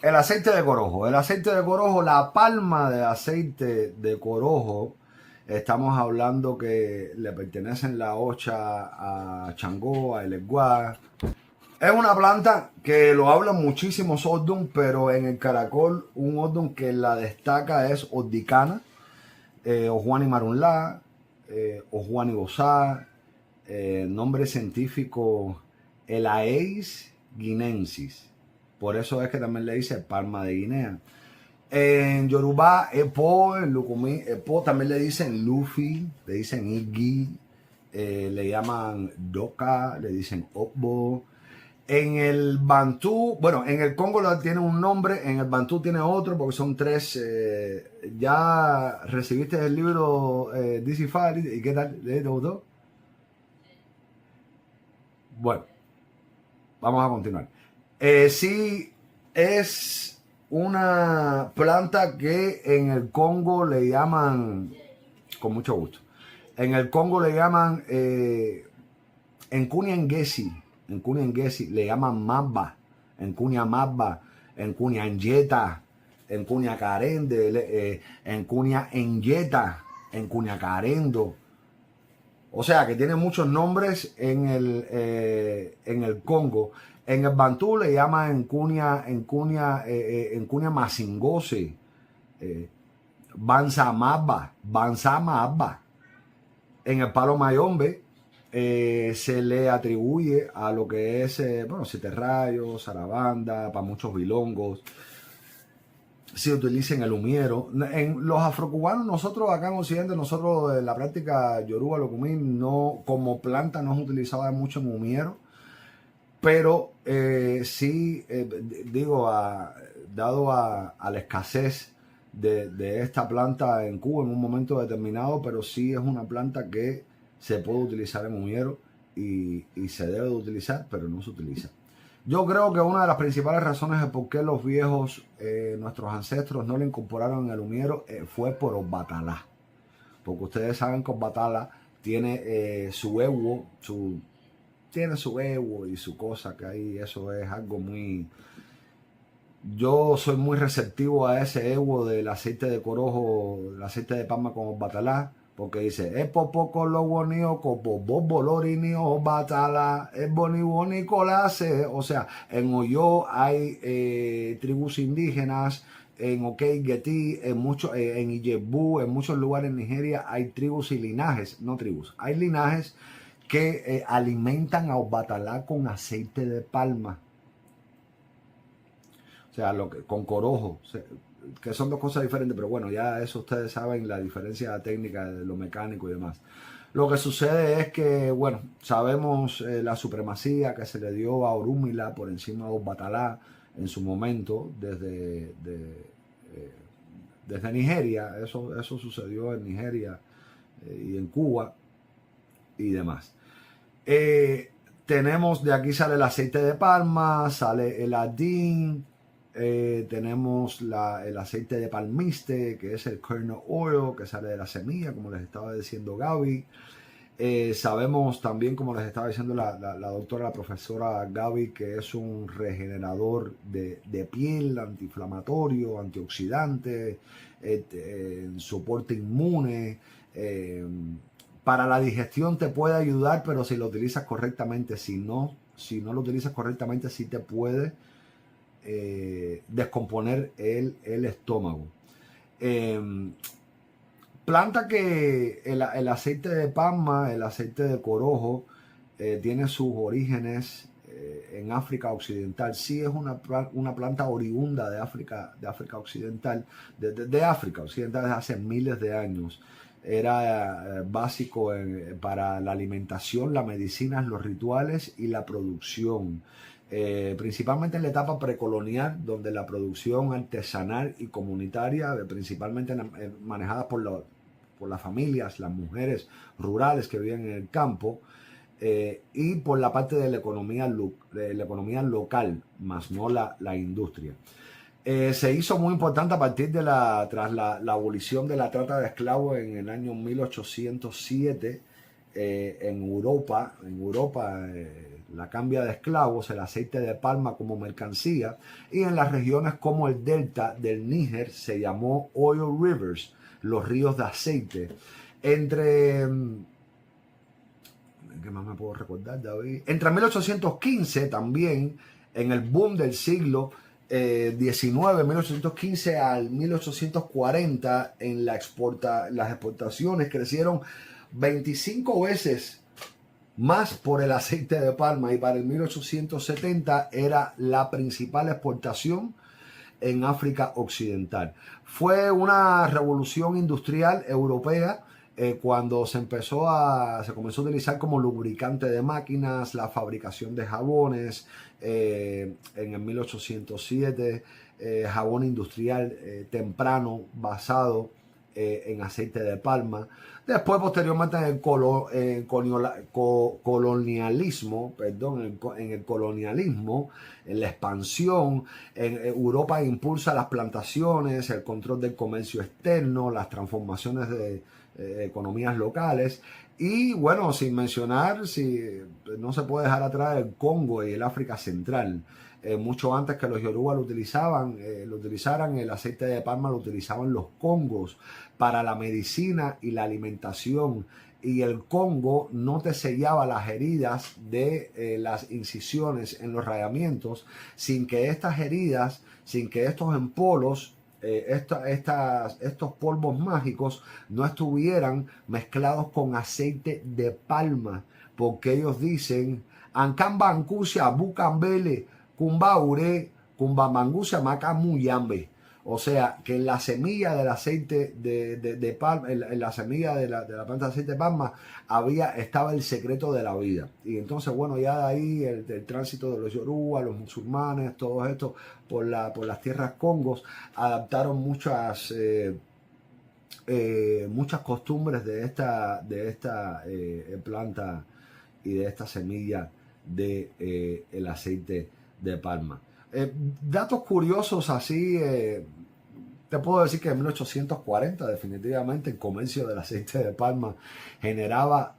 El aceite de corojo. El aceite de corojo, la palma de aceite de corojo, estamos hablando que le pertenecen la hocha a Changó, a Eleguá. Es una planta que lo hablan muchísimos Odun, pero en el Caracol un Odun que la destaca es Ordicana, Ojuani marunlá, Ojuani bosá, nombre científico Elaeis guinensis. Por eso es que también le dice palma de Guinea. En Yorubá, Epo, en Lukumi, Epo también le dicen Luffy, le dicen Iggy, le llaman Doka, le dicen Okbo. En el Bantú, bueno, en el Congo tiene un nombre, en el Bantú tiene otro, porque son tres. ¿Ya recibiste el libro DC Fari? ¿Y qué tal? ¿Te gustó? Bueno, vamos a continuar. Sí, es una planta que en el Congo le llaman, con mucho gusto, en el Congo le llaman en Kuniangesi, le llaman Mamba, en Kunia Mamba, en Kunia Njeta, en Kunia Karende, en Kunia Njeta, en Kunia Karendo. O sea que tiene muchos nombres en el Congo. En el Bantú le llaman en Cunia Masingose, Banza Mabba. En el Palo Mayombe se le atribuye a lo que es, bueno, Siete Rayos, Sarabanda, para muchos bilongos. Se utiliza en el humiero. En los afrocubanos, nosotros acá en Occidente, nosotros en la práctica Yoruba Locumín, no, como planta no es utilizada mucho en humiero, pero sí, digo, dado a la escasez de esta planta en Cuba en un momento determinado, pero sí es una planta que se puede utilizar en humiero y se debe de utilizar, pero no se utiliza. Yo creo que una de las principales razones de por qué los viejos, nuestros ancestros, no le incorporaron en el humiero fue por Obatalá. Porque ustedes saben que Obatala tiene su ewo, tiene su ewo y su cosa, que ahí eso es algo muy... Yo soy muy receptivo a ese ewo del aceite de corojo, el aceite de palma con Obatalá, porque dice, es poco lo bonito, como bolorinio batala, es boni colase. O sea, en Oyo hay tribus indígenas, en Okey-Geti, en Ijebu, en muchos lugares en Nigeria hay tribus y linajes, no tribus, hay linajes que alimentan a Obatalá con aceite de palma. O sea, con corojo, que son dos cosas diferentes, pero bueno, ya eso ustedes saben la diferencia técnica de lo mecánico y demás. Lo que sucede es que, bueno, sabemos la supremacía que se le dio a Orúmila por encima de Obatalá en su momento desde Nigeria. Eso sucedió en Nigeria y en Cuba y demás. Tenemos, de aquí sale el aceite de palma, sale el adín, tenemos el aceite de palmiste, que es el kernel oil, que sale de la semilla, como les estaba diciendo Gaby. Sabemos también, como les estaba diciendo la doctora, la profesora Gaby, que es un regenerador de piel, antiinflamatorio, antioxidante, soporte inmune. Para la digestión te puede ayudar, pero si lo utilizas correctamente, si no lo utilizas correctamente, sí te puede descomponer el estómago. Planta que el aceite de palma, el aceite de corojo, tiene sus orígenes en África Occidental. Sí es una planta oriunda de África Occidental, de África Occidental desde hace miles de años. Era básico para la alimentación, la medicina, los rituales y la producción. Principalmente en la etapa precolonial, donde la producción artesanal y comunitaria, principalmente manejada por las familias, las mujeres rurales que viven en el campo, y por la parte de la economía local, más no la industria. Se hizo muy importante a partir tras la abolición de la trata de esclavos en el año 1807. en Europa la cambia de esclavos, el aceite de palma como mercancía, y en las regiones como el delta del Níger se llamó oil rivers, los ríos de aceite. ¿Qué más me puedo recordar, David? Entre 1815 también, en el boom del siglo 1815 al 1840, las exportaciones crecieron 25 veces más por el aceite de palma, y para el 1870 era la principal exportación en África Occidental. Fue una revolución industrial europea cuando se comenzó a utilizar como lubricante de máquinas, la fabricación de jabones, en el 1807, jabón industrial temprano basado en aceite de palma. Después, posteriormente, en el colonialismo, en la expansión, en Europa impulsa las plantaciones, el control del comercio externo, las transformaciones de economías locales. Y bueno, sin mencionar, no se puede dejar atrás el Congo y el África Central. Mucho antes que los Yoruba lo utilizaran, el aceite de palma lo utilizaban los congos para la medicina y la alimentación. Y el Congo no te sellaba las heridas de las incisiones en los rayamientos sin que estas heridas, sin que estos empolos, estos polvos mágicos no estuvieran mezclados con aceite de palma, porque ellos dicen Ancamba Ancusia Bucambele Cumbaure Cumbamangusia Macamuyambe. O sea, que en la semilla del aceite de palma, en la semilla de la planta de aceite de palma, estaba el secreto de la vida. Y entonces, bueno, ya de ahí el tránsito de los Yoruba, los musulmanes, todo esto por las tierras congos, adaptaron muchas costumbres de esta planta y de esta semilla de el aceite de palma. Datos curiosos así, te puedo decir que en 1840 definitivamente el comercio del aceite de palma generaba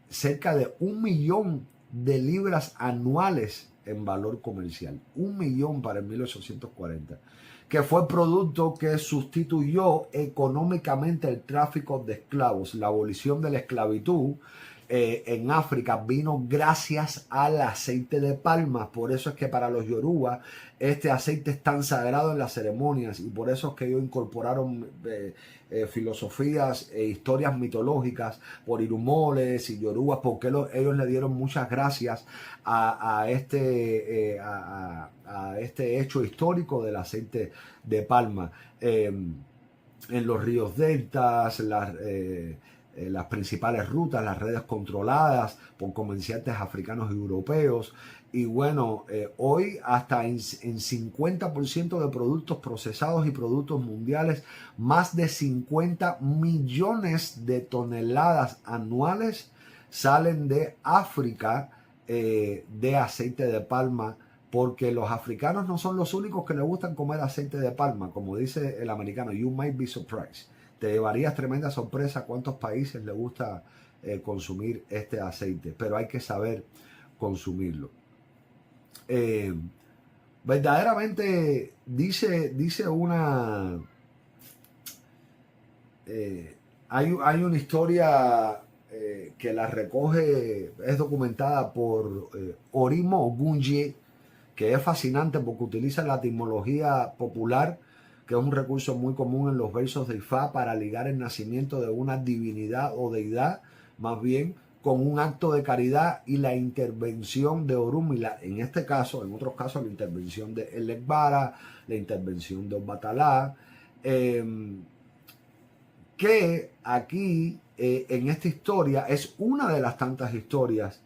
cerca de 1 millón de libras anuales en valor comercial. 1 millón para el 1840, que fue el producto que sustituyó económicamente el tráfico de esclavos. La abolición de la esclavitud en África vino gracias al aceite de palma. Por eso es que para los Yoruba este aceite es tan sagrado en las ceremonias, y por eso es que ellos incorporaron filosofías e historias mitológicas por irumoles y yorubas, porque ellos le dieron muchas gracias a este hecho histórico del aceite de palma. En los ríos deltas, las principales rutas, las redes controladas por comerciantes africanos y europeos. Y bueno, hoy hasta en 50% de productos procesados y productos mundiales, más de 50 millones de toneladas anuales salen de África de aceite de palma, porque los africanos no son los únicos que les gustan comer aceite de palma. Como dice el americano, you might be surprised. Te llevarías tremenda sorpresa a cuántos países les gusta consumir este aceite, pero hay que saber consumirlo. Verdaderamente dice una... hay una historia que la recoge, es documentada por Orimo Ogunje, que es fascinante porque utiliza la etimología popular, que es un recurso muy común en los versos de Ifá para ligar el nacimiento de una divinidad o deidad, más bien, con un acto de caridad y la intervención de Orunmila. En este caso, en otros casos, la intervención de El Ekbara, la intervención de Obatalá, que aquí, en esta historia, es una de las tantas historias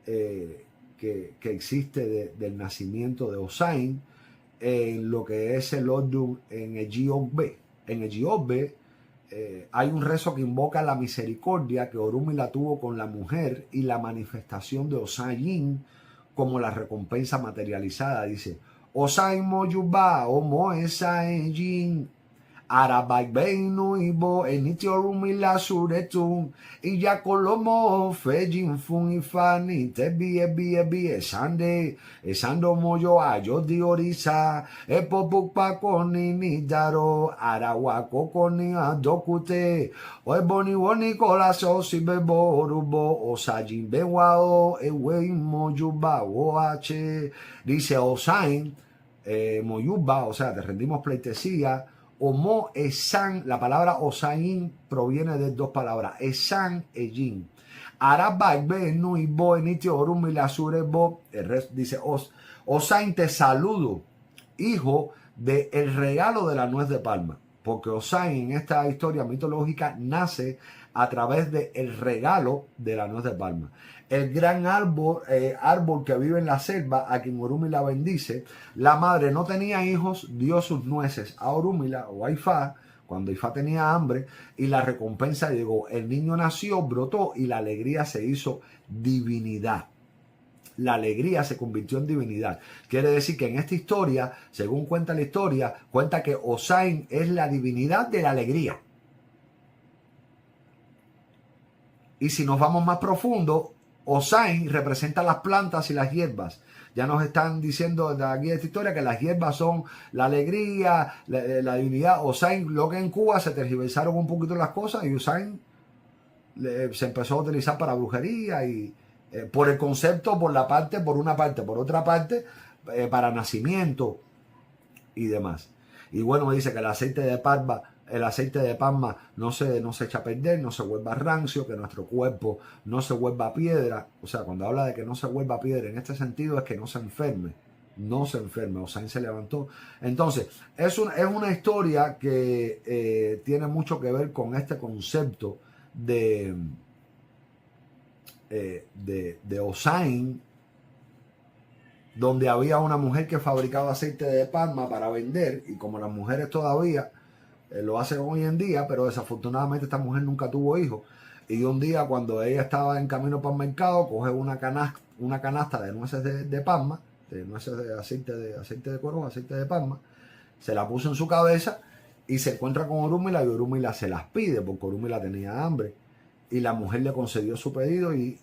que existe del nacimiento de Osain, en lo que es el Odum en Ejiogbe. En Ejiogbe hay un rezo que invoca la misericordia que Orunmila tuvo con la mujer y la manifestación de Osayin como la recompensa materializada. Dice: Osain Moyuba o Moesayin Arabaigbeinu ibo enitiorumila suretun iya kolomo fejin fun ifani tebi ebi esando moyo ayo di orisa epopupa koni ni daro arawako koni adokute oeboni woni kolaso sibebo orubo osajin bewao ewe moyuba oache dice Osain moyuba, o sea, te rendimos pleitesía. Omo esan, la palabra osain proviene de dos palabras, esan ejin. Arabagbe no ibo enitio orumi la surebo, el resto dice Osain te saludo, hijo de el regalo de la nuez de palma, porque Osain en esta historia mitológica nace a través de el regalo de la nuez de palma. El gran árbol que vive en la selva, a quien Orúmila bendice, la madre no tenía hijos, dio sus nueces a Orúmila o a Ifá, cuando Ifá tenía hambre, y la recompensa llegó. El niño nació, brotó y la alegría se hizo divinidad. La alegría se convirtió en divinidad. Quiere decir que en esta historia, según cuenta la historia, cuenta que Osain es la divinidad de la alegría. Y si nos vamos más profundo, Osain representa las plantas y las hierbas. Ya nos están diciendo de aquí de esta historia que las hierbas son la alegría, la divinidad. Osain, lo que en Cuba se tergiversaron un poquito las cosas y Osain se empezó a utilizar para brujería y por el concepto, por una parte, por otra parte, para nacimiento y demás. Y bueno, dice que el aceite de palma no se echa a perder, no se vuelva rancio, que nuestro cuerpo no se vuelva piedra. O sea, cuando habla de que no se vuelva piedra, en este sentido es que no se enferme. No se enferme. Osain se levantó. Entonces, es una historia que tiene mucho que ver con este concepto de Osain, donde había una mujer que fabricaba aceite de palma para vender, y como las mujeres todavía lo hacen hoy en día, pero desafortunadamente esta mujer nunca tuvo hijos, y un día cuando ella estaba en camino para el mercado, coge una canasta de nueces de palma, de nueces de aceite de corojo, aceite de palma, se la puso en su cabeza y se encuentra con Orúmila, y Orúmila se las pide porque Orúmila tenía hambre. Y la mujer le concedió su pedido y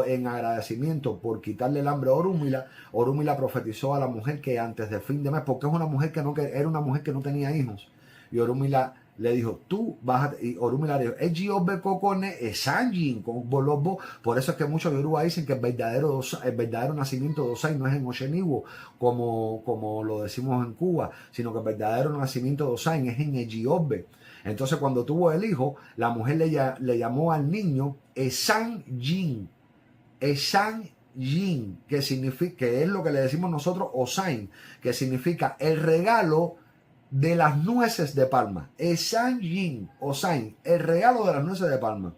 en agradecimiento por quitarle el hambre a Orúmila, Orúmila profetizó a la mujer que antes de fin de mes, porque es una mujer era una mujer que no tenía hijos, y Orúmila le dijo, tú vas a... Y Orúmila le dijo, por eso es que muchos yoruba dicen que el verdadero nacimiento de Osain no es en Osheniwo, como lo decimos en Cuba, sino que el verdadero nacimiento de Osain es en Ejiobe. Entonces, cuando tuvo el hijo, la mujer le llamó al niño Esan-Yin, que significa, que es lo que le decimos nosotros Osain, que significa el regalo de las nueces de palma. Esan-Yin, Osain, el regalo de las nueces de palma.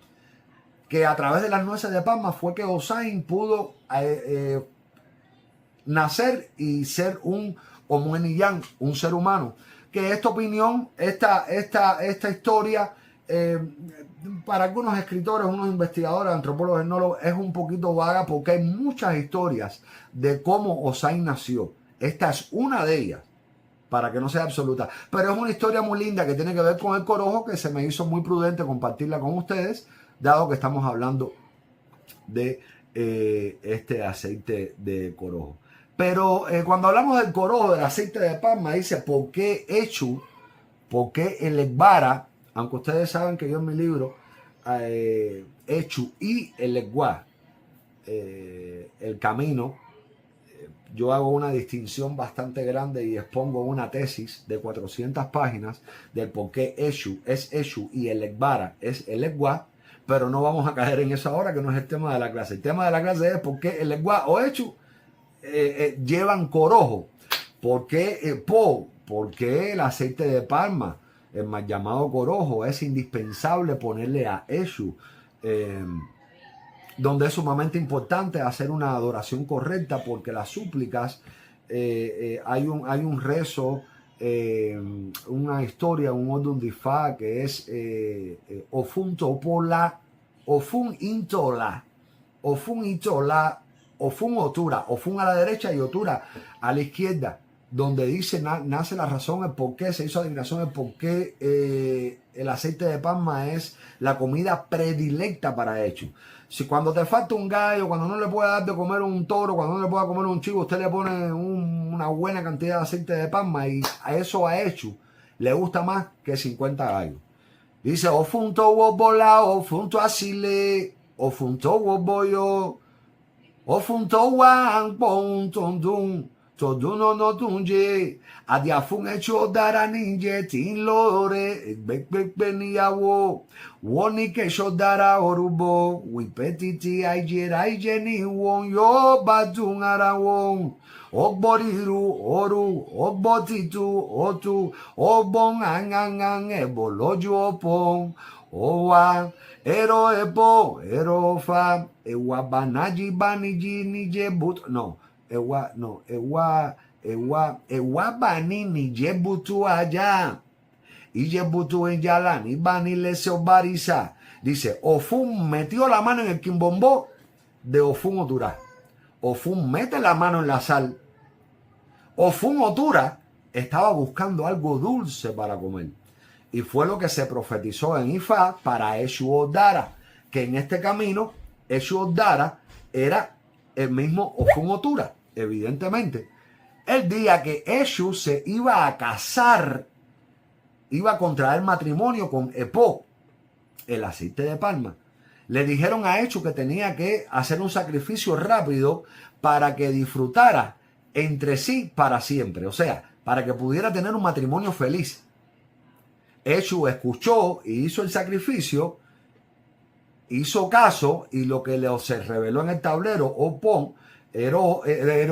Que a través de las nueces de palma fue que Osain pudo nacer y ser un Omueniyang, un ser humano. Que esta opinión, esta historia, para algunos escritores, unos investigadores, antropólogos, etnólogos, es un poquito vaga porque hay muchas historias de cómo Osain nació. Esta es una de ellas, para que no sea absoluta. Pero es una historia muy linda que tiene que ver con el corojo, que se me hizo muy prudente compartirla con ustedes, dado que estamos hablando de este aceite de corojo. Pero cuando hablamos del corojo, del aceite de palma, dice, ¿por qué Echu? ¿Por qué el Egbara? Aunque ustedes saben que yo en mi libro, Echu y el Egua, el camino, yo hago una distinción bastante grande y expongo una tesis de 400 páginas del por qué Echu es Echu y el Egbara es el Egua, pero no vamos a caer en eso ahora, que no es el tema de la clase. El tema de la clase es por qué el Egua o Echu llevan corojo. ¿Por qué ¿Por qué el aceite de palma, el mal llamado corojo, es indispensable ponerle a Eshu? Donde es sumamente importante hacer una adoración correcta, porque las súplicas, hay un rezo, una historia, un Odun Difa, que es Ofun Topola, Ofun Intola, Ofun Itola, Ofun Otura, Ofun a la derecha y Otura a la izquierda. donde dice, nace la razón, el por qué se hizo adivinación, el por qué el aceite de palma es la comida predilecta para Eshu. Si cuando te falta un gallo, cuando no le puede dar de comer un toro, cuando no le puede comer un chivo, usted le pone una buena cantidad de aceite de palma y a eso a Eshu le gusta más que 50 gallos. Dice, o funto wo bola, o funto asile, o funto wo boyo, o funto wan pon tondun. Toduno no tunje, adiafun hecho dara ninje tin lore, bekbekbe niyawo, woni ke shodara orubo, wipetiti aije ni won yo batun ara won, ogboriru oru, ogbotitu otu, obon angangan eboloju opon, owa, ero ebo, ero fa, ewa banaji baniji nije but, no. Ewa bani ni jebutu allá. Y jebutu en Yalán. Y bani lese barisa. Dice, Ofun metió la mano en el quimbombó de Ofun Otura. Ofun mete la mano en la sal. Ofun Otura estaba buscando algo dulce para comer. Y fue lo que se profetizó en Ifá para Eshu Odara. Que en este camino, Eshu Odara era el mismo Ofun Otura, evidentemente. El día que Eshu se iba a casar, iba a contraer matrimonio con Epo, el aceite de palma. Le dijeron a Eshu que tenía que hacer un sacrificio rápido para que disfrutara entre sí para siempre. O sea, para que pudiera tener un matrimonio feliz. Eshu escuchó y hizo el sacrificio, hizo caso, y lo que se reveló en el tablero Opón,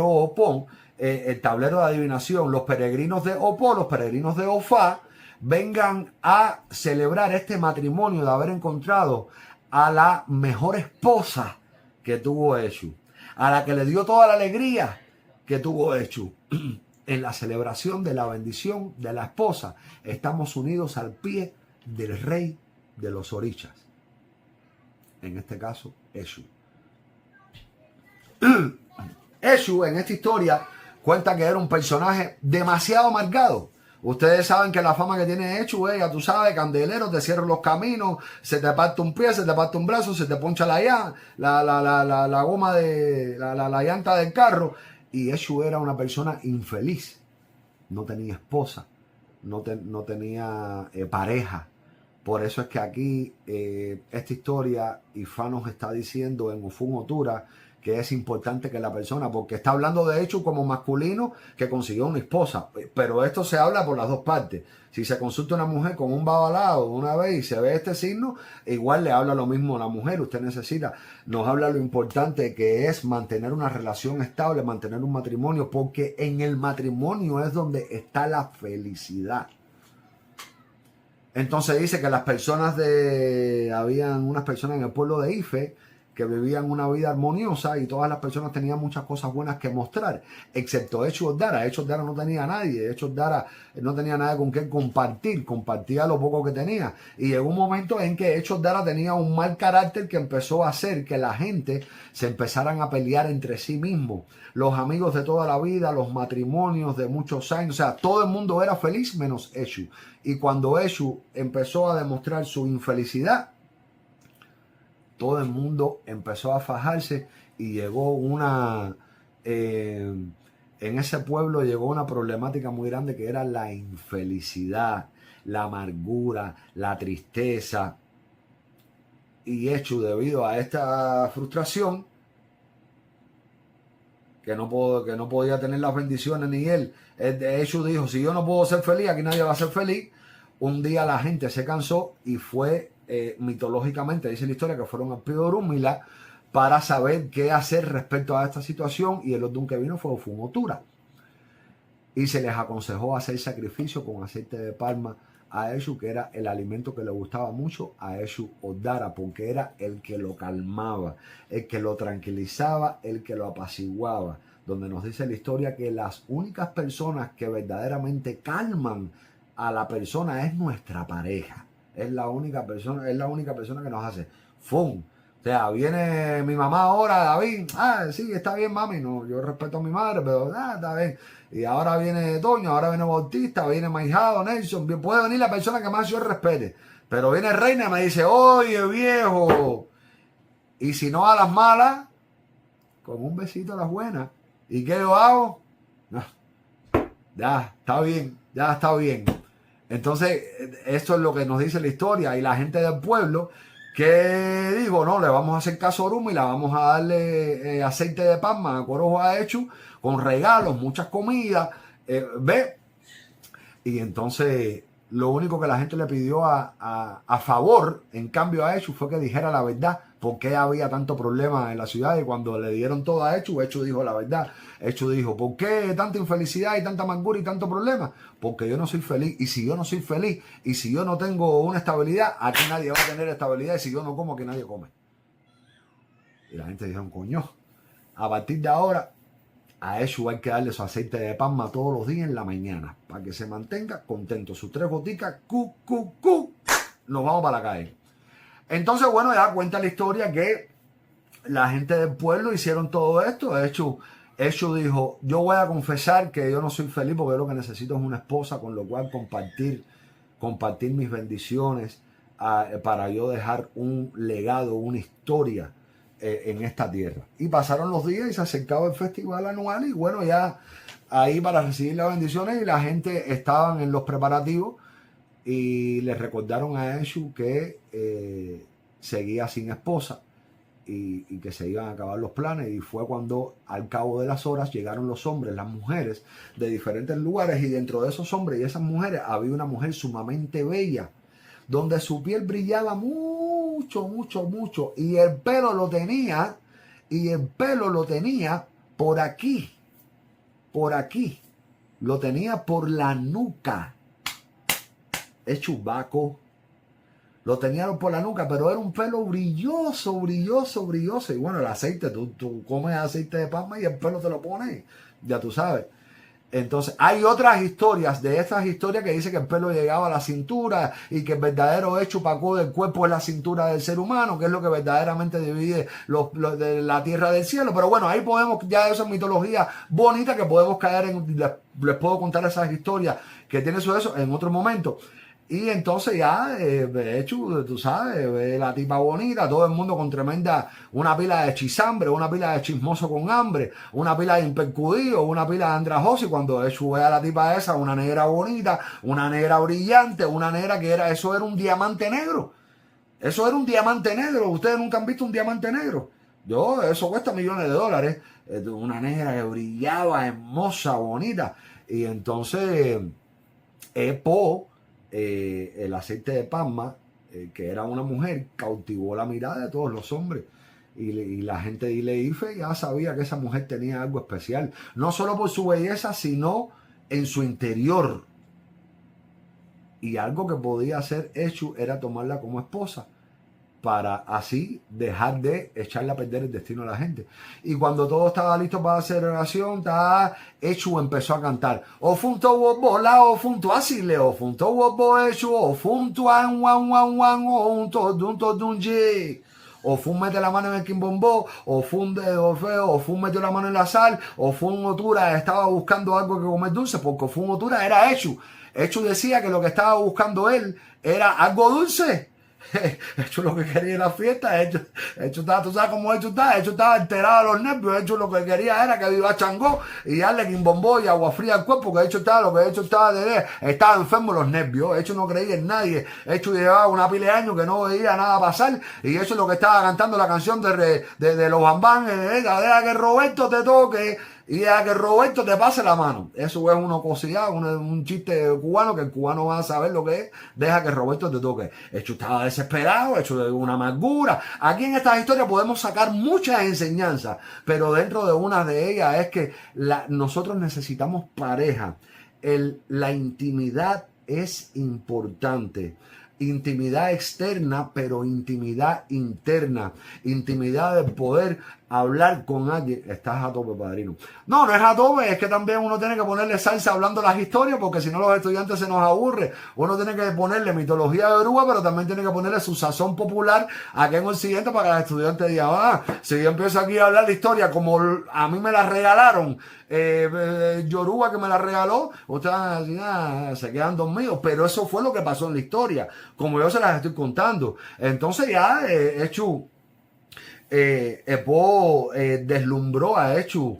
Opón, el tablero de adivinación, los peregrinos de Opó, los peregrinos de Ofá, vengan a celebrar este matrimonio de haber encontrado a la mejor esposa que tuvo Eshu, a la que le dio toda la alegría que tuvo Eshu. En la celebración de la bendición de la esposa, estamos unidos al pie del rey de los orichas. En este caso, Eshu. Eshu en esta historia cuenta que era un personaje demasiado amargado. Ustedes saben que la fama que tiene Eshu, ya tú sabes, candelero, te cierran los caminos, se te parte un pie, se te parte un brazo, se te poncha la goma de la llanta del carro. Y Eshu era una persona infeliz. No tenía esposa, no tenía pareja. Por eso es que aquí esta historia Ifá nos está diciendo en Ofun Otura que es importante que la persona, porque está hablando de Eshu como masculino que consiguió una esposa, pero esto se habla por las dos partes. Si se consulta una mujer con un babalao una vez y se ve este signo, igual le habla lo mismo a la mujer. Usted nos habla lo importante que es mantener una relación estable, mantener un matrimonio, porque en el matrimonio es donde está la felicidad. Entonces dice que habían unas personas en el pueblo de Ife que vivían una vida armoniosa y todas las personas tenían muchas cosas buenas que mostrar, excepto Eshu Odara. Eshu Odara no tenía a nadie, Eshu Odara no tenía nada con quien compartía lo poco que tenía. Y llegó un momento en que Eshu Odara tenía un mal carácter que empezó a hacer que la gente se empezaran a pelear entre sí mismos. Los amigos de toda la vida, los matrimonios de muchos años, o sea, todo el mundo era feliz menos Eshu. Y cuando Eshu empezó a demostrar su infelicidad, todo el mundo empezó a fajarse y llegó en ese pueblo llegó una problemática muy grande que era la infelicidad, la amargura, la tristeza. Y Eshu, debido a esta frustración, que no podía tener las bendiciones ni él, Eshu dijo, si yo no puedo ser feliz, aquí nadie va a ser feliz. Un día la gente se cansó y fue mitológicamente, dice la historia, que fueron al Pío Orúmila para saber qué hacer respecto a esta situación, y el Odun que vino fue Ofun Otura y se les aconsejó hacer sacrificio con aceite de palma a Eshu, que era el alimento que le gustaba mucho a Eshu Odara, porque era el que lo calmaba, el que lo tranquilizaba, el que lo apaciguaba, donde nos dice la historia que las únicas personas que verdaderamente calman a la persona es nuestra pareja. Es la única persona que nos hace ¡fum! sea, viene mi mamá ahora, David, sí, está bien, mami, no, yo respeto a mi madre, pero está bien. Y ahora viene Toño, ahora viene Bautista, viene Maijado, Nelson, puede venir la persona que más yo respete. Pero viene Reina y me dice, oye, viejo, y si no a las malas, con un besito a las buenas. ¿Y qué yo hago? No, ya, está bien, ya está bien. Entonces, esto es lo que nos dice la historia y la gente del pueblo que digo, no, le vamos a hacer caso a Oruma y la vamos a darle aceite de palma a Corojo a Hecho con regalos, muchas comidas, ¿ve? Y entonces lo único que la gente le pidió a favor, en cambio a Hecho, fue que dijera la verdad, por qué había tanto problema en la ciudad. Y cuando le dieron todo a Hecho, Hecho dijo la verdad. Hecho dijo, ¿por qué tanta infelicidad y tanta amargura y tanto problema? Porque yo no soy feliz. Y si yo no soy feliz, y si yo no tengo una estabilidad, aquí nadie va a tener estabilidad. Y si yo no como, aquí nadie come. Y la gente dijo, coño, a partir de ahora, a Hecho hay que darle su aceite de palma todos los días en la mañana, para que se mantenga contento. Sus 3 goticas, nos vamos para la calle. Entonces, bueno, ya cuenta la historia que la gente del pueblo hicieron todo esto. Hecho dijo, yo voy a confesar que yo no soy feliz porque yo lo que necesito es una esposa con lo cual compartir mis bendiciones para yo dejar un legado, una historia en esta tierra. Y pasaron los días y se acercaba el festival anual y bueno, ya ahí para recibir las bendiciones y la gente estaban en los preparativos y le recordaron a Eshu que seguía sin esposa y que se iban a acabar los planes. Y fue cuando al cabo de las horas llegaron los hombres, las mujeres de diferentes lugares, y dentro de esos hombres y esas mujeres había una mujer sumamente bella, donde su piel brillaba mucho, mucho, mucho, y el pelo lo tenía por aquí, lo tenía por la nuca. Es chubaco. Lo tenían por la nuca, pero era un pelo brilloso, brilloso, brilloso. Y bueno, el aceite, tú comes aceite de palma y el pelo te lo pones, ya tú sabes. Entonces, hay otras historias, de estas historias que dice que el pelo llegaba a la cintura y que el verdadero hecho pacó del cuerpo es la cintura del ser humano, que es lo que verdaderamente divide de la tierra del cielo. Pero bueno, ahí podemos, ya esa mitología bonita que podemos caer en, les puedo contar esas historias que tiene eso en otro momento. Y entonces ya, de hecho, tú sabes, la tipa bonita, todo el mundo con tremenda, una pila de chishambre, una pila de chismoso con hambre, una pila de impercudido, una pila de andrajoso. Y cuando de hecho ve a la tipa esa, una negra bonita, una negra brillante, una negra que era, eso era un diamante negro. Eso era un diamante negro. Ustedes nunca han visto un diamante negro. Eso cuesta millones de dólares. Una negra que brillaba, hermosa, bonita. Y entonces, el aceite de palma, que era una mujer, cautivó la mirada de todos los hombres. Y la gente de Ileife ya sabía que esa mujer tenía algo especial. No solo por su belleza, sino en su interior. Y algo que podía hacer hecho era tomarla como esposa, para así dejar de echarle a perder el destino a la gente. Y cuando todo estaba listo para hacer oración, Hecho empezó a cantar. O funto bola, o funto asile, o funto bobo hecho, o funto an wan, o unto dun ye. O fun mete la mano en el quimbombó, o fun de Orfeo, o fun metió la mano en la sal, o fun Otura estaba buscando algo que comer dulce, porque fun Otura era Hecho. Hecho decía que lo que estaba buscando él era algo dulce. Hecho lo que quería era fiesta. Hecho estaba, tú sabes cómo Hecho estaba alterado a los nervios. Hecho lo que quería era que viva Changó y darle quimbombó y agua fría al cuerpo, que lo que Hecho estaba enfermo de los nervios. Hecho no creía en nadie. Hecho llevaba una pila de años que no veía nada pasar, y eso es lo que estaba cantando la canción de los Bambán, deja que Roberto te toque y deja que Roberto te pase la mano. Eso es una cosidad, un chiste cubano, que el cubano va a saber lo que es. Deja que Roberto te toque. Hecho estaba desesperado, Hecho de una amargura. Aquí en estas historias podemos sacar muchas enseñanzas, pero dentro de una de ellas es que nosotros necesitamos pareja. La intimidad es importante. Intimidad externa, pero intimidad interna. Intimidad de poder hablar con alguien, estás a tope, padrino. No, no es a tope, es que también uno tiene que ponerle salsa hablando las historias, porque si no los estudiantes se nos aburre. Uno tiene que ponerle mitología de Yoruba, pero también tiene que ponerle su sazón popular aquí en Occidente para que los estudiantes digan, si yo empiezo aquí a hablar la historia como a mí me la regalaron, Yoruba que me la regaló, ustedes van a decir, se quedan dormidos, pero eso fue lo que pasó en la historia, como yo se las estoy contando. Entonces ya, hecho... Epo deslumbró a Eshu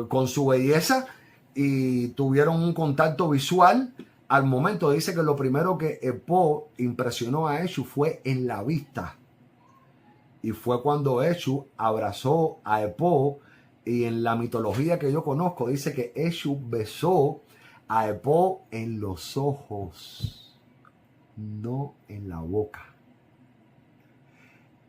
con su belleza y tuvieron un contacto visual. Al momento dice que lo primero que Epo impresionó a Eshu fue en la vista. Y fue cuando Eshu abrazó a Epo, y en la mitología que yo conozco dice que Eshu besó a Epo en los ojos, no en la boca.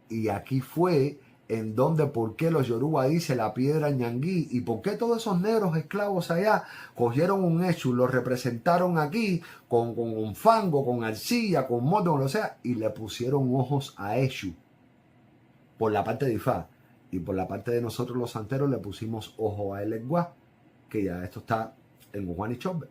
Y aquí fue en donde, por qué los Yoruba dice la piedra ñangui, y por qué todos esos negros esclavos allá cogieron un Eshu, lo representaron aquí con un fango, con arcilla, con moto, como lo sea, y le pusieron ojos a Eshu por la parte de Ifá, y por la parte de nosotros los santeros le pusimos ojo a Elegua, que ya esto está en Juan y Chombe,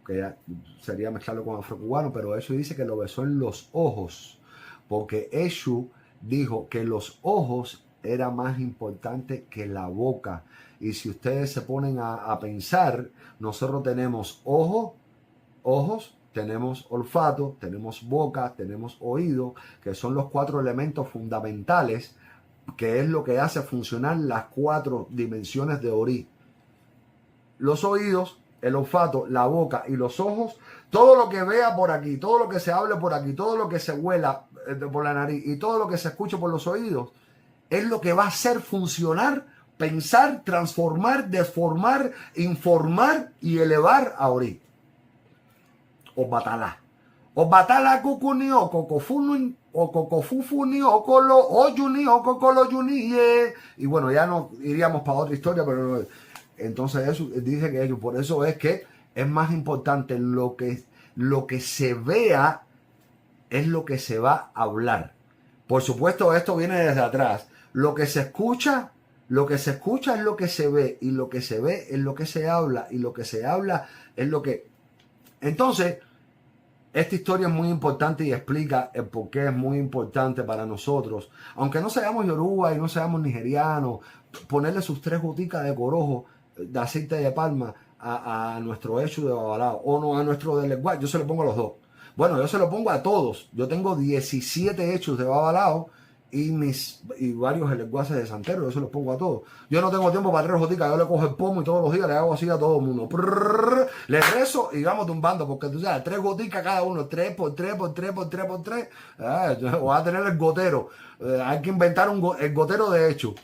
que ya sería mezclarlo con afrocubano, pero Eshu dice que lo besó en los ojos, porque Eshu dijo que los ojos era más importante que la boca. Y si ustedes se ponen a pensar, nosotros tenemos ojos, tenemos olfato, tenemos boca, tenemos oído, que son los 4 elementos fundamentales, que es lo que hace funcionar las 4 dimensiones de Ori. Los oídos, el olfato, la boca y los ojos, todo lo que vea por aquí, todo lo que se hable por aquí, todo lo que se huela por la nariz y todo lo que se escuche por los oídos, es lo que va a hacer funcionar, pensar, transformar, deformar, informar y elevar a Ori. Obatala. Obatala kukuni o kokofuni o kokofufuni o kolo oyuni o kokolo yuni. Y bueno, ya no iríamos para otra historia, pero entonces eso dice que ellos, por eso es que es más importante lo que se vea, es lo que se va a hablar. Por supuesto, esto viene desde atrás. Lo que se escucha es lo que se ve, y lo que se ve es lo que se habla, y lo que se habla es lo que... Entonces, esta historia es muy importante y explica el por qué es muy importante para nosotros, aunque no seamos yoruba y no seamos nigerianos, ponerle sus 3 goticas de corojo de aceite de palma a nuestro Eshu de Babalao, o no a nuestro de Elegua. Yo se lo pongo a los dos. Bueno, yo se lo pongo a todos. Yo tengo 17 Eshus de Babalao y varios Eleguaces de Santero. Yo se los pongo a todos. Yo no tengo tiempo para 3 goticas. Yo le cojo el pomo y todos los días le hago así a todo el mundo. Le rezo y vamos tumbando, porque tú sabes, 3 goticas cada uno, 3 por 3 por 3 por 3 por 3. Voy a tener el gotero. Hay que inventar el gotero de hecho.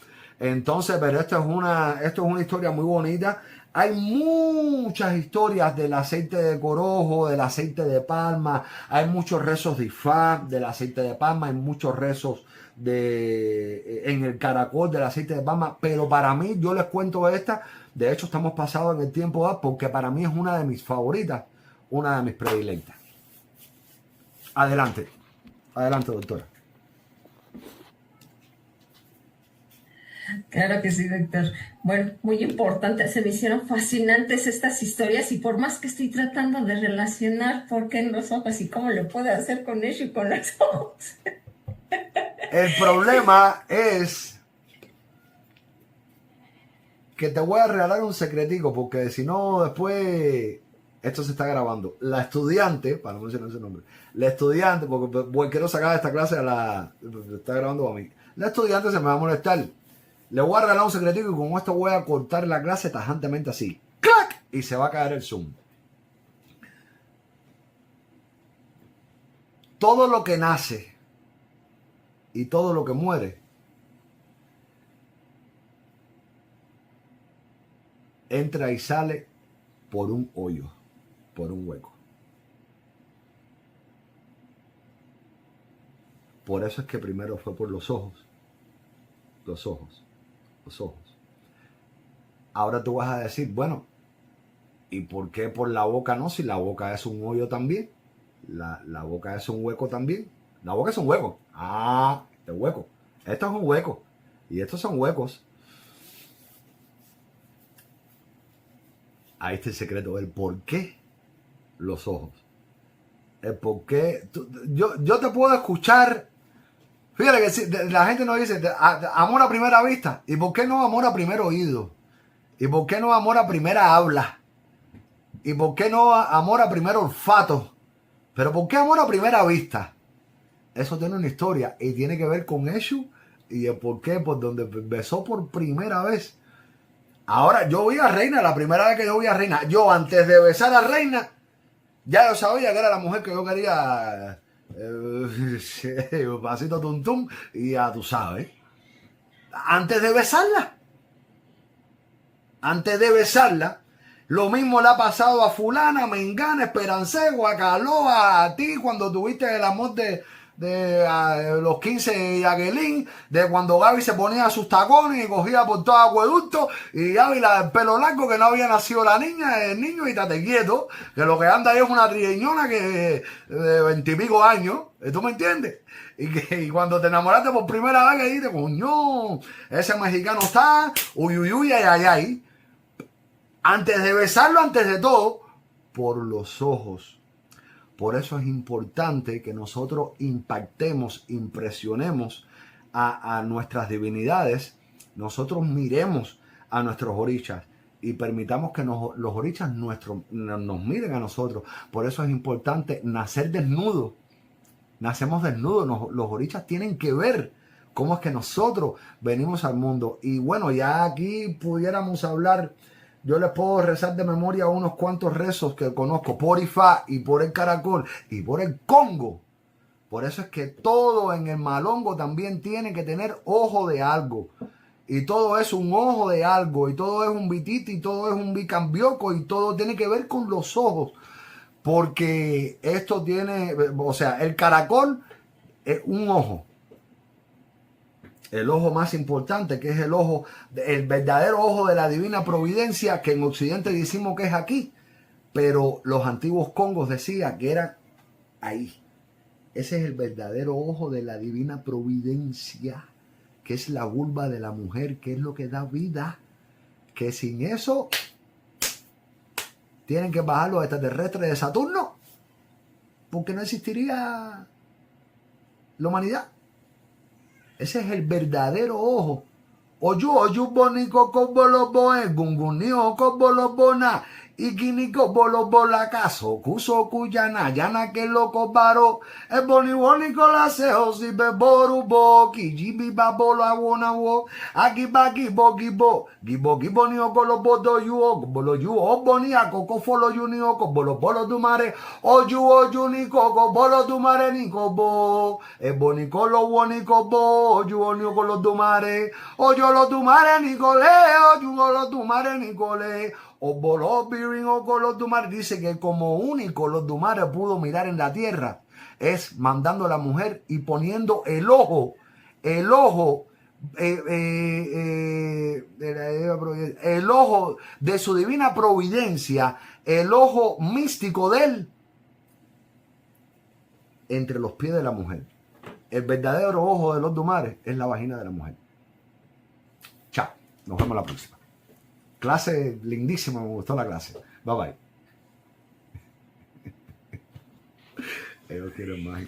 Entonces, pero esto es una historia muy bonita. Hay muchas historias del aceite de corojo, del aceite de palma. Hay muchos rezos de Ifá del aceite de palma. Hay muchos rezos en el caracol del aceite de palma. Pero para mí, yo les cuento esta. De hecho, estamos pasados en el tiempo, porque para mí es una de mis favoritas, una de mis predilectas. Adelante. Adelante, doctora. Claro que sí, doctor. Bueno, muy importante. Se me hicieron fascinantes estas historias, y por más que estoy tratando de relacionar por qué en los ojos y cómo lo puedo hacer con eso y con los ojos. El problema es que te voy a regalar un secretico, porque si no después esto se está grabando. La estudiante, para no mencionar ese nombre, la estudiante, porque quiero sacar esta clase está grabando a mí. La estudiante se me va a molestar. Le voy a regalar un secretico y con esto voy a cortar la clase tajantemente así. ¡Clac! Y se va a caer el Zoom. Todo lo que nace y todo lo que muere entra y sale por un hoyo, por un hueco. Por eso es que primero fue por los ojos. Los ojos. Los ojos. Ahora tú vas a decir, bueno, ¿y por qué por la boca no? Si la boca es un hoyo también. La boca es un hueco también. La boca es un hueco. Este hueco. Esto es un hueco. Y estos son huecos. Ahí está el secreto, el por qué los ojos. El por qué. Yo te puedo escuchar. Fíjate que la gente nos dice amor a primera vista. ¿Y por qué no amor a primer oído? ¿Y por qué no amor a primera habla? ¿Y por qué no amor a primer olfato? Pero ¿por qué amor a primera vista? Eso tiene una historia y tiene que ver con Eshu y el por qué, por donde besó por primera vez. Ahora, yo vi a Reina, la primera vez que yo vi a Reina, yo antes de besar a Reina, ya yo sabía que era la mujer que yo quería, pasito tum tum, y ya tú sabes. Antes de besarla, lo mismo le ha pasado a fulana, mengana, esperancé, guacaló, a ti cuando tuviste el amor de los 15 de Jacqueline, de cuando Gaby se ponía sus tacones y cogía por todo acueducto, y Gaby la del pelo largo, que no había nacido la niña, el niño, y tate quieto, que lo que anda ahí es una trigueñona que de 20 y pico años, ¿tú me entiendes? Y cuando te enamoraste por primera vez, que dijiste, coño, ese mexicano está, uy, uy, uy, ay, ay, ay. Antes de besarlo, antes de todo, por los ojos. Por eso es importante que nosotros impactemos, impresionemos a nuestras divinidades. Nosotros miremos a nuestros orichas y permitamos que los orichas nos miren a nosotros. Por eso es importante nacer desnudo. Nacemos desnudos. Los orichas tienen que ver cómo es que nosotros venimos al mundo. Y bueno, ya aquí pudiéramos hablar. Yo les puedo rezar de memoria unos cuantos rezos que conozco por Ifá y por el Caracol y por el Congo. Por eso es que todo en el malongo también tiene que tener ojo de algo. Y todo es un ojo de algo. Y todo es un bititi, y todo es un bicambioco. Y todo tiene que ver con los ojos. Porque esto tiene, o sea, el caracol es un ojo. El ojo más importante, que es el ojo, el verdadero ojo de la divina providencia, que en Occidente decimos que es aquí, pero los antiguos congos decían que era ahí. Ese es el verdadero ojo de la divina providencia, que es la vulva de la mujer, que es lo que da vida, que sin eso tienen que bajar los extraterrestres de Saturno, porque no existiría la humanidad. Ese es el verdadero ojo. Oyu boniko kobolobo gungunio kobolobona ikiniko bolobola caso kuso kuyana yana que loco paro el boni boniko la seo si beboru bo kijibi babolo awona wo akibaki bo gibo ni okolobo do yu okobolo yu oboni akoko folo yu ni okobolo bolo dumare oyu ni koko bolo dumare ni kobo el boni kolo woni kobo oyu ni okolo dumare oyo lo dumare Nicole, oyu lo dumare Nicole. Dice que como único los dumares pudo mirar en la tierra es mandando a la mujer y poniendo el ojo el ojo de su divina providencia, el ojo místico de él, entre los pies de la mujer. El verdadero ojo de los dumares es la vagina de la mujer. Chao, nos vemos la próxima. Clase lindísima, me gustó la clase. Bye bye. Yo quiero más.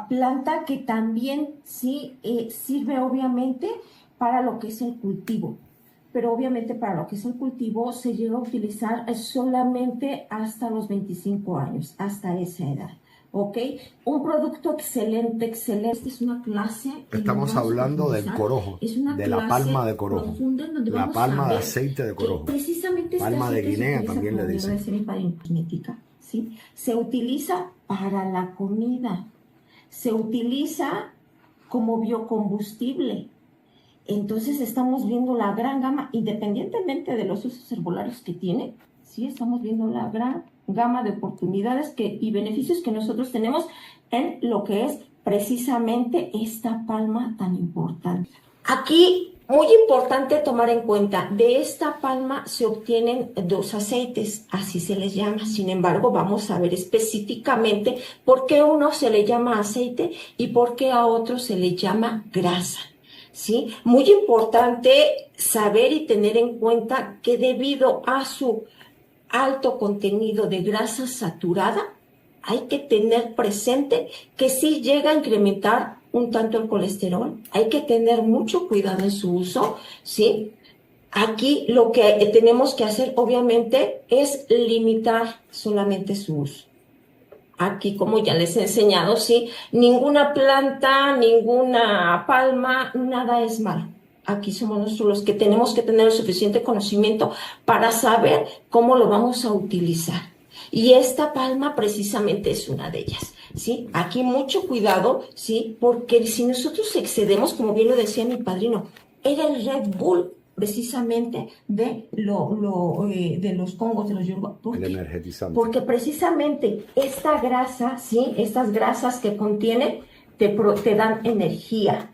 Planta que también sí sirve obviamente para lo que es el cultivo, pero obviamente para lo que es el cultivo se llega a utilizar solamente hasta los 25 años, hasta esa edad. ¿Ok? Un producto excelente, excelente. Esta es una clase. Estamos hablando del corojo, de la palma de corojo, la palma de aceite de corojo. Precisamente palma de Guinea también le dicen. ¿Sí? Se utiliza para la comida, se utiliza como biocombustible. Entonces estamos viendo la gran gama, independientemente de los usos herbolarios que tiene, sí estamos viendo la gran gama de oportunidades y beneficios que nosotros tenemos en lo que es precisamente esta palma tan importante. Aquí, muy importante tomar en cuenta, de esta palma se obtienen dos aceites, así se les llama. Sin embargo, vamos a ver específicamente por qué uno se le llama aceite y por qué a otro se le llama grasa. ¿sí? Muy importante saber y tener en cuenta que debido a su alto contenido de grasa saturada, hay que tener presente que sí llega a incrementar un tanto el colesterol. Hay que tener mucho cuidado en su uso, ¿sí? Aquí lo que tenemos que hacer, obviamente, es limitar solamente su uso. Aquí, como ya les he enseñado, sí, ninguna planta, ninguna palma, nada es malo. Aquí somos nosotros los que tenemos que tener el suficiente conocimiento para saber cómo lo vamos a utilizar. Y esta palma precisamente es una de ellas, ¿sí? Aquí mucho cuidado, ¿sí? Porque si nosotros excedemos, como bien lo decía mi padrino, era el Red Bull precisamente de los congos, de los yoruba. ¿Por El qué? energetizante. Porque precisamente esta grasa, ¿sí? Estas grasas que contiene te dan energía,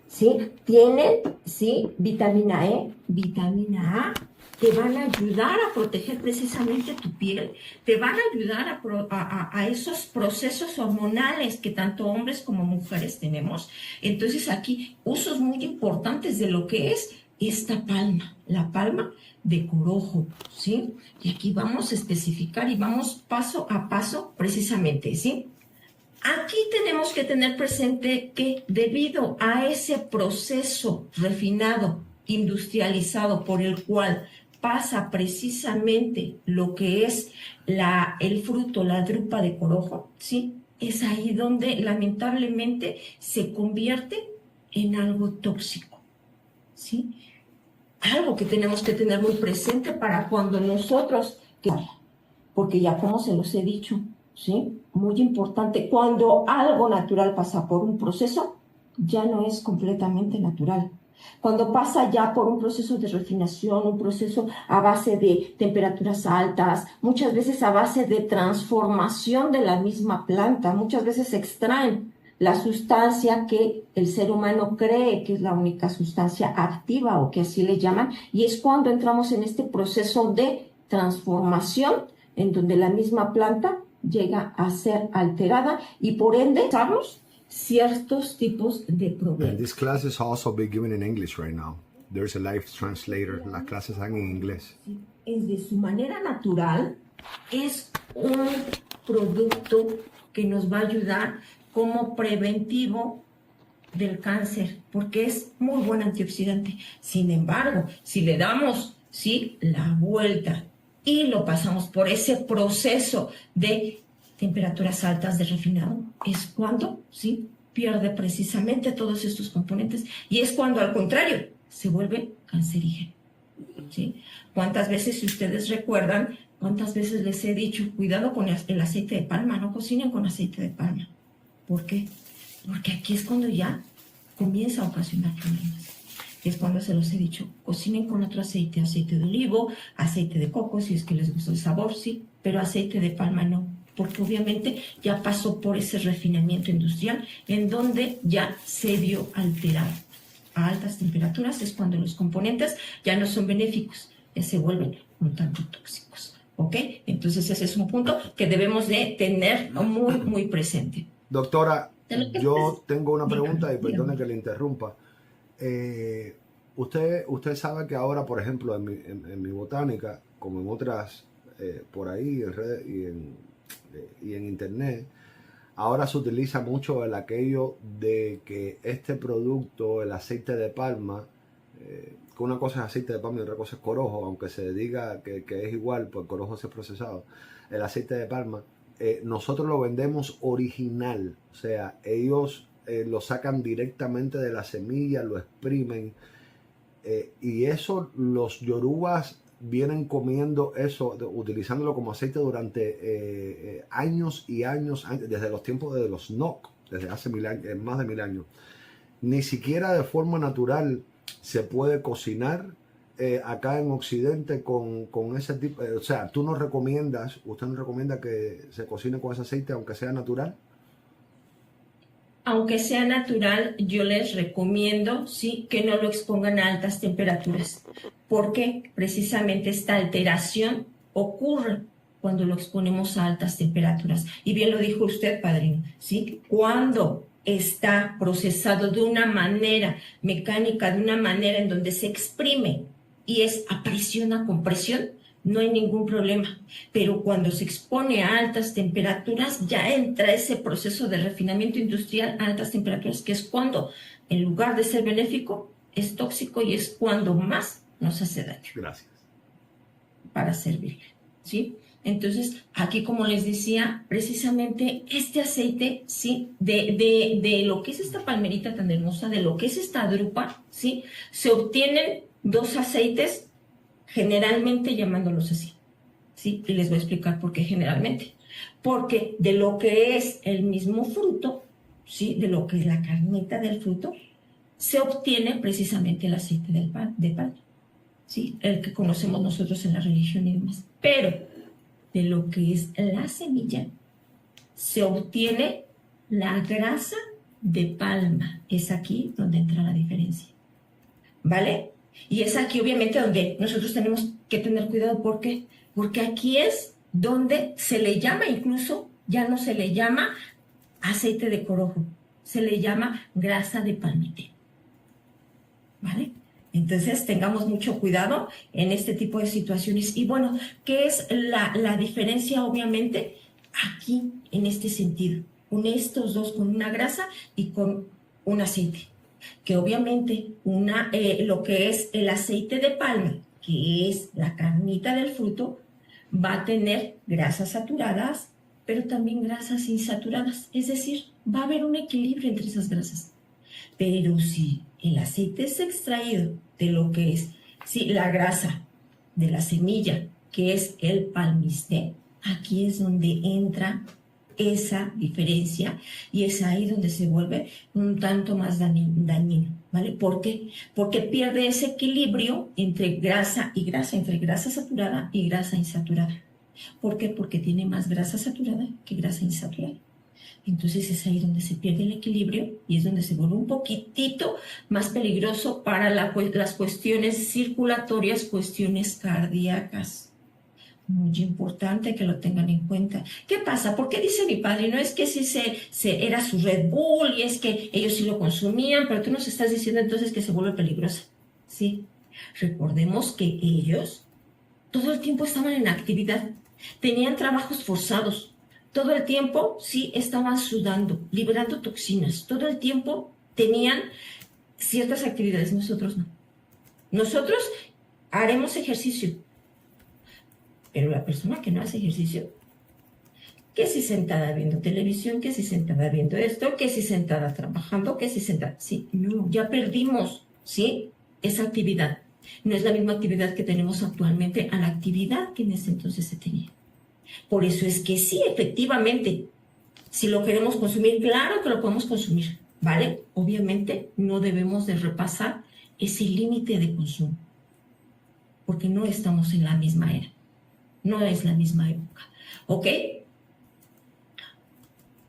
¿sí? Tienen, ¿sí? Vitamina E, vitamina A, te van a ayudar a proteger precisamente tu piel, te van a ayudar a esos procesos hormonales que tanto hombres como mujeres tenemos. Entonces aquí usos muy importantes de lo que es esta palma, la palma de corojo, ¿sí? Y aquí vamos a especificar y vamos paso a paso precisamente, ¿sí? Aquí tenemos que tener presente que debido a ese proceso refinado, industrializado, por el cual pasa precisamente lo que es el fruto, la drupa de corojo, ¿sí? Es ahí donde lamentablemente se convierte en algo tóxico, ¿sí? Algo que tenemos que tener muy presente para cuando nosotros, porque ya como se los he dicho, ¿sí? Muy importante, cuando algo natural pasa por un proceso, ya no es completamente natural. Cuando pasa ya por un proceso de refinación, un proceso a base de temperaturas altas, muchas veces a base de transformación de la misma planta, muchas veces extraen la sustancia que el ser humano cree que es la única sustancia activa o que así le llaman, y es cuando entramos en este proceso de transformación en donde la misma planta llega a ser alterada y por ende estamos ciertos tipos de And problemas. these classes also be given in English right now. There's a live translator. Las clases están en inglés. Es de su manera natural, es un producto que nos va a ayudar como preventivo del cáncer, porque es muy buen antioxidante. Sin embargo, si le damos, ¿sí?, la vuelta y lo pasamos por ese proceso de temperaturas altas de refinado, es cuando, ¿sí?, pierde precisamente todos estos componentes y es cuando, al contrario, se vuelve cancerígeno, ¿sí? ¿Cuántas veces, si ustedes recuerdan, cuántas veces les he dicho, cuidado con el aceite de palma, no cocinen con aceite de palma? ¿Por qué? Porque aquí es cuando ya comienza a ocasionar problemas. Y es cuando se los he dicho, cocinen con otro aceite, aceite de olivo, aceite de coco, si es que les gusta el sabor, sí, pero aceite de palma no, porque obviamente ya pasó por ese refinamiento industrial en donde ya se vio alterado. A altas temperaturas es cuando los componentes ya no son benéficos, ya se vuelven un tanto tóxicos, ¿ok? Entonces ese es un punto que debemos de tener muy, muy presente. Doctora, yo tengo una Dígame, pregunta y perdone dígame. que le interrumpa. Usted sabe que ahora, por ejemplo, en mi botánica, como en otras por ahí en redes y en internet, ahora se utiliza mucho el aquello de que este producto, el aceite de palma, que una cosa es aceite de palma y otra cosa es corojo, aunque se diga que es igual, pues corojo es procesado, el aceite de palma, nosotros lo vendemos original, o sea, ellos lo sacan directamente de la semilla, lo exprimen, y eso los yorubas vienen comiendo eso, utilizándolo como aceite durante años y años, desde los tiempos de los Nok, desde hace más de 1000 años. Ni siquiera de forma natural se puede cocinar acá en Occidente con ese tipo, o sea, usted no recomienda que se cocine con ese aceite aunque sea natural. Aunque sea natural, yo les recomiendo, sí, que no lo expongan a altas temperaturas, porque precisamente esta alteración ocurre cuando lo exponemos a altas temperaturas. Y bien lo dijo usted, padrino, ¿sí? Cuando está procesado de una manera mecánica, de una manera en donde se exprime y es a presión, a compresión, no hay ningún problema. Pero cuando se expone a altas temperaturas, ya entra ese proceso de refinamiento industrial a altas temperaturas, que es cuando, en lugar de ser benéfico, es tóxico y es cuando más nos hace daño. Gracias. Para servirle, ¿sí? Entonces, aquí, como les decía, precisamente este aceite, ¿sí? De lo que es esta palmerita tan hermosa, de lo que es esta drupa, ¿sí? Se obtienen dos aceites, generalmente llamándolos así, ¿sí? Y les voy a explicar por qué generalmente. Porque de lo que es el mismo fruto, ¿sí? De lo que es la carnita del fruto, se obtiene precisamente el aceite de palma, ¿sí? El que conocemos nosotros en la religión y demás. Pero de lo que es la semilla, se obtiene la grasa de palma. Es aquí donde entra la diferencia, ¿vale? Y es aquí, obviamente, donde nosotros tenemos que tener cuidado. ¿Por qué? Porque aquí es donde se le llama, incluso, ya no se le llama aceite de corojo, se le llama grasa de palmite, ¿vale? Entonces, tengamos mucho cuidado en este tipo de situaciones. Y bueno, ¿qué es la diferencia, obviamente, aquí, en este sentido? Con estos dos, con una grasa y con un aceite. Que obviamente lo que es el aceite de palma, que es la carnita del fruto, va a tener grasas saturadas, pero también grasas insaturadas. Es decir, va a haber un equilibrio entre esas grasas. Pero si el aceite es extraído de lo que es, sí, la grasa de la semilla, que es el palmiste, aquí es donde entra esa diferencia y es ahí donde se vuelve un tanto más dañino, ¿vale? ¿Por qué? Porque pierde ese equilibrio entre grasa y grasa, entre grasa saturada y grasa insaturada. ¿Por qué? Porque tiene más grasa saturada que grasa insaturada. Entonces es ahí donde se pierde el equilibrio y es donde se vuelve un poquitito más peligroso para las cuestiones circulatorias, cuestiones cardíacas. Muy importante que lo tengan en cuenta. ¿Qué pasa? ¿Por qué dice mi padre? No es que sí era su Red Bull y es que ellos sí lo consumían, pero tú nos estás diciendo entonces que se vuelve peligrosa. Sí. Recordemos que ellos todo el tiempo estaban en actividad, tenían trabajos forzados, todo el tiempo sí estaban sudando, liberando toxinas, todo el tiempo tenían ciertas actividades, nosotros no. Nosotros haremos ejercicio, pero la persona que no hace ejercicio, que si sentada viendo televisión, que si sentada viendo esto, que si sentada trabajando, que si sentada... Sí, no, ya perdimos, ¿sí? Esa actividad. No es la misma actividad que tenemos actualmente a la actividad que en ese entonces se tenía. Por eso es que sí, efectivamente, si lo queremos consumir, claro que lo podemos consumir, ¿vale? Obviamente no debemos de repasar ese límite de consumo, porque no estamos en la misma era. No es la misma época, ¿ok?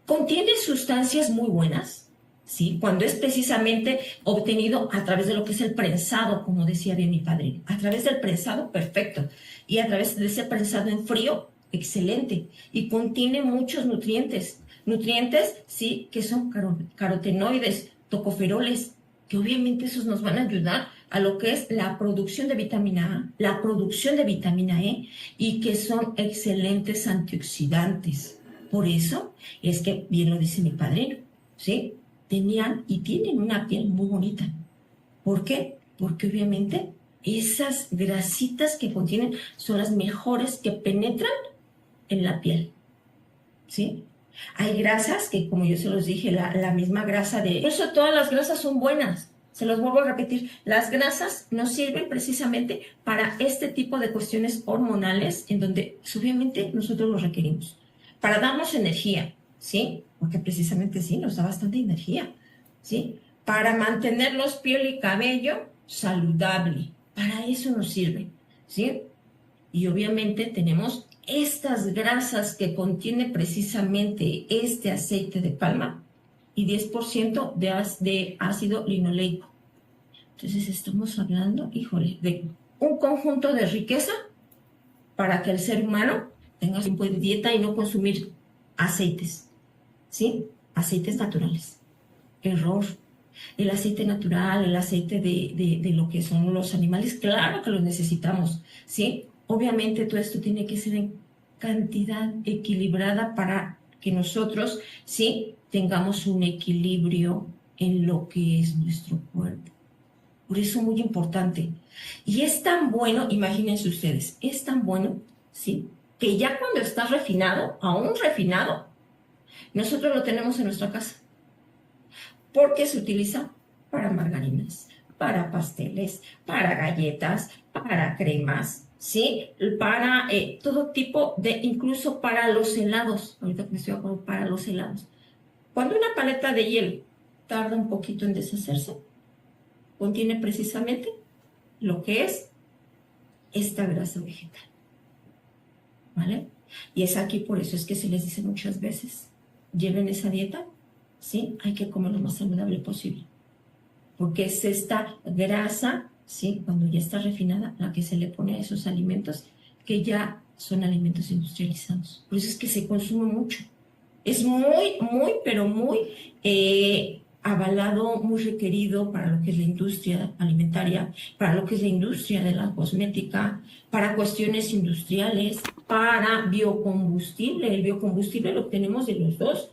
Contiene sustancias muy buenas, ¿sí? Cuando es precisamente obtenido a través de lo que es el prensado, como decía bien mi padre. A través del prensado, perfecto. Y a través de ese prensado en frío, excelente. Y contiene muchos nutrientes. Nutrientes, sí, que son carotenoides, tocoferoles, que obviamente esos nos van a ayudar a lo que es la producción de vitamina A, la producción de vitamina E, y que son excelentes antioxidantes. Por eso es que, bien lo dice mi padrino, ¿sí? Tenían y tienen una piel muy bonita. ¿Por qué? Porque obviamente esas grasitas que contienen son las mejores que penetran en la piel, ¿sí? Hay grasas que, como yo se los dije, la misma grasa de... Por eso todas las grasas son buenas. Se los vuelvo a repetir, las grasas nos sirven precisamente para este tipo de cuestiones hormonales en donde obviamente nosotros los requerimos. Para darnos energía, ¿sí? Porque precisamente sí, nos da bastante energía, ¿sí? Para mantenerlos piel y cabello saludable. Para eso nos sirve, ¿sí? Y obviamente tenemos estas grasas que contiene precisamente este aceite de palma y 10% de ácido linoleico. Entonces estamos hablando, híjole, de un conjunto de riqueza para que el ser humano tenga tiempo de dieta y no consumir aceites, ¿sí? Aceites naturales. error. El aceite natural, el aceite de lo que son los animales, claro que los necesitamos, ¿sí? Obviamente todo esto tiene que ser en cantidad equilibrada para que nosotros, ¿sí?, tengamos un equilibrio en lo que es nuestro cuerpo. Por eso muy importante. Y es tan bueno, imagínense ustedes, es tan bueno, ¿sí?, que ya cuando está refinado, aún refinado, nosotros lo tenemos en nuestra casa. Porque se utiliza para margarinas, para pasteles, para galletas, para cremas, ¿sí? Para todo tipo de, incluso para los helados. Ahorita que me estoy acordando, para los helados. Cuando una paleta de hielo tarda un poquito en deshacerse, contiene precisamente lo que es esta grasa vegetal, ¿vale? Y es aquí, por eso es que se les dice muchas veces, lleven esa dieta, ¿sí? Hay que comer lo más saludable posible, porque es esta grasa, ¿sí?, cuando ya está refinada, la que se le pone a esos alimentos, que ya son alimentos industrializados. Por eso es que se consume mucho. Es muy, muy, pero muy avalado, muy requerido para lo que es la industria alimentaria, para lo que es la industria de la cosmética, para cuestiones industriales, para biocombustible. El biocombustible lo obtenemos de los dos,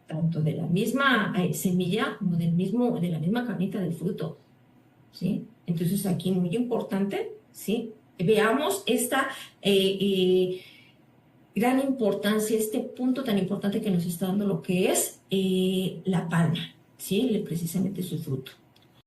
tanto de la misma semilla como de la misma carnita del fruto, ¿sí? Entonces aquí muy importante, ¿sí? Veamos esta gran importancia, este punto tan importante que nos está dando lo que es la palma, ¿sí? Precisamente su fruto.